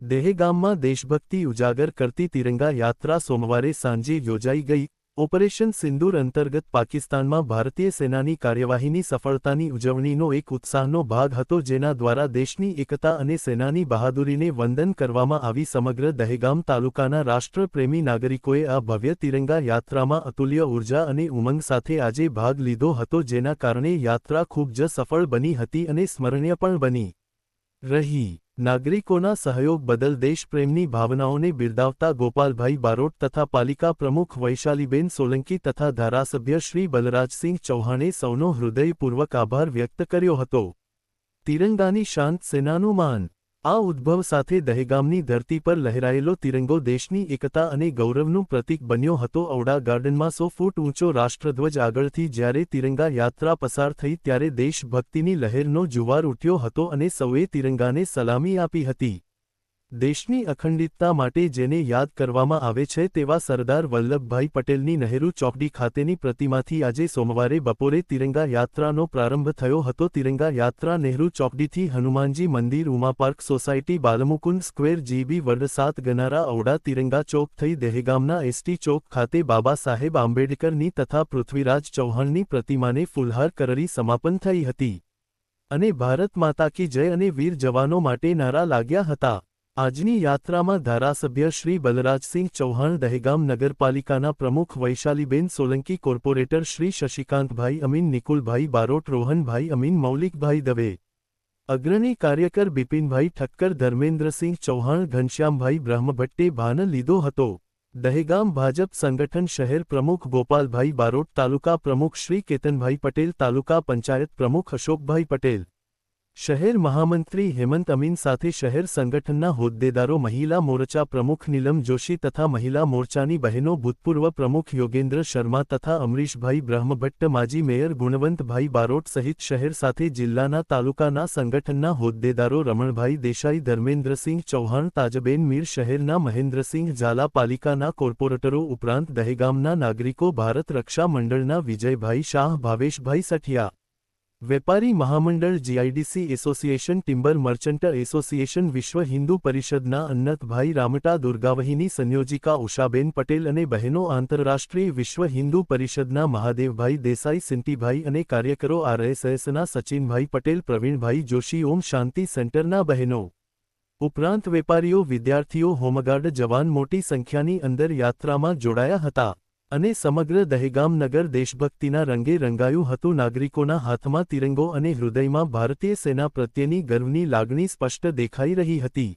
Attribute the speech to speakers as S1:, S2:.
S1: દહેગામમાં દેશભક્તિ ઉજાગર કરતી તિરંગા યાત્રા સોમવારે સાંજે યોજાઈ ગઈ। ઓપરેશન સિંદૂર અંતર્ગત પાકિસ્તાનમાં ભારતીય સેનાની કાર્યવાહીની સફળતાની ઉજવણીનો એક ઉત્સાહનો ભાગ હતો, જેના દ્વારા દેશની એકતા અને સેનાની બહાદુરીને વંદન કરવામાં આવી। સમગ્ર દહેગામ તાલુકાના રાષ્ટ્રપ્રેમી નાગરિકોએ આ ભવ્ય તિરંગા યાત્રામાં અતુલ્ય ઉર્જા અને ઉમંગ સાથે આજે ભાગ લીધો હતો, જેના કારણે યાત્રા ખૂબ જ સફળ બની હતી અને સ્મરણીય પણ બની રહી। નાગરિકોના સહયોગ બદલ દેશપ્રેમની ભાવનાઓને બિરદાવતા ગોપાલભાઈ બારોટ તથા પાલિકા પ્રમુખ વૈશાલીબેન સોલંકી તથા ધારાસભ્ય શ્રી બલરાજસિંહ ચૌહાણે સૌનો હૃદયપૂર્વક આભાર વ્યક્ત કર્યો હતો। તિરંગાની શાંત સેનાનું માન। આ ઉદ્ભવ સાથે દહેગામની ધરતી પર લહેરાયેલો તિરંગો દેશની એકતા અને ગૌરવનું પ્રતીક બન્યો હતો। ઔડા ગાર્ડનમાં 100 ફૂટ ઊંચો રાષ્ટ્રધ્વજ આગળથી જ્યારે તિરંગા યાત્રા પસાર થઈ ત્યારે દેશભક્તિની લહેરનો જુવાર ઉઠ્યો હતો અને સૌએ તિરંગાને સલામી આપી હતી। દેશની અખંડિતતા માટે જેને યાદ કરવામાં આવે છે તેવા સરદાર વલ્લભભાઈ પટેલની નહેરુ ચોકડી ખાતેની પ્રતિમાથી આજે સોમવારે બપોરે તિરંગા યાત્રાનો પ્રારંભ થયો હતો। તિરંગા યાત્રા નહેરુ ચોકડીથી હનુમાનજી મંદિર, Uma park society, Balmukund square, GB ward 7 ગનારા, ઔડા તિરંગા ચોક થઈ દહેગામના એસટી ચોક ખાતે બાબા સાહેબ આંબેડકરની તથા પૃથ્વીરાજ ચૌહાણની પ્રતિમાને ફૂલહાર કરી સમાપન થઈ હતી અને ભારત માતા કી જય અને વીર જવાનો માટે નારા લાગ્યા હતા। આજની યાત્રામાં ધારાસભ્ય શ્રી બલરાજસિંહ ચૌહાણ, દહેગામ નગરપાલિકાના પ્રમુખ વૈશાલીબેન સોલંકી, કોર્પોરેટર શ્રી શશિકાંતભાઈ અમીન, નિકુલભાઈ બારોટ, રોહનભાઈ અમીન, મૌલિકભાઈ દવે, અગ્રણી કાર્યકર બિપિનભાઈ ઠક્કર, ધર્મેન્દ્રસિંહ ચૌહાણ, ઘનશ્યામભાઈ બ્રહ્મભટ્ટે ભાન લીધો હતો। દહેગામ ભાજપ સંગઠન શહેર પ્રમુખ ગોપાલભાઈ બારોટ, તાલુકા પ્રમુખ શ્રી કેતનભાઈ પટેલ, તાલુકા પંચાયત પ્રમુખ અશોકભાઈ પટેલ, શહેર મહામંત્રી હેમંત અમીન સાથે શહેર સંગઠનના હોદ્દેદારો, મહિલા મોરચા પ્રમુખ નીલમ જોશી તથા મહિલા મોરચાની બહેનો, ભૂતપૂર્વ પ્રમુખ યોગેન્દ્ર શર્મા તથા અમરીશભાઈ બ્રહ્મભટ્ટ, માજી મેયર ગુણવંતભાઈ બારોટ સહિત શહેર સાથે જિલ્લાના તાલુકાના સંગઠનના હોદ્દેદારો રમણભાઈ દેસાઈ, ધર્મેન્દ્રસિંહ ચૌહાણ, તાજબેન મીર, શહેરના મહેન્દ્રસિંહ ઝાલા, પાલિકાના કોર્પોરેટરો ઉપરાંત દહેગામના નાગરિકો, ભારત રક્ષા મંડળના વિજયભાઈ શાહ, ભાવેશભાઈ સઠિયા, વેપારી મહામંડળ, GIDC association, timber merchant association, Vishwa Hindu પરિષદના અન્નતભાઈ રામટા, દુર્ગાવહીની સંયોજિકા ઉષાબેન પટેલ અને બહેનો, આંતરરાષ્ટ્રીય વિશ્વ હિન્દુ પરિષદના મહાદેવભાઈ દેસાઈ, સિંટીભાઈ અને કાર્યકરો, આરએસએસના સચિનભાઈ પટેલ, પ્રવીણભાઈ જોશી, ઓમ શાંતિ સેન્ટરના બહેનો ઉપરાંત વેપારીઓ, વિદ્યાર્થીઓ, હોમગાર્ડ જવાન મોટી સંખ્યાની અંદર યાત્રામાં જોડાયા હતા અને સમગ્ર દહેગામ નગર દેશભક્તિના રંગે રંગાયું હતું। નાગરિકોના હાથમાં તિરંગો અને હૃદયમાં ભારતીય સેના પ્રત્યેની ગર્વની લાગણી સ્પષ્ટ દેખાઈ રહી હતી।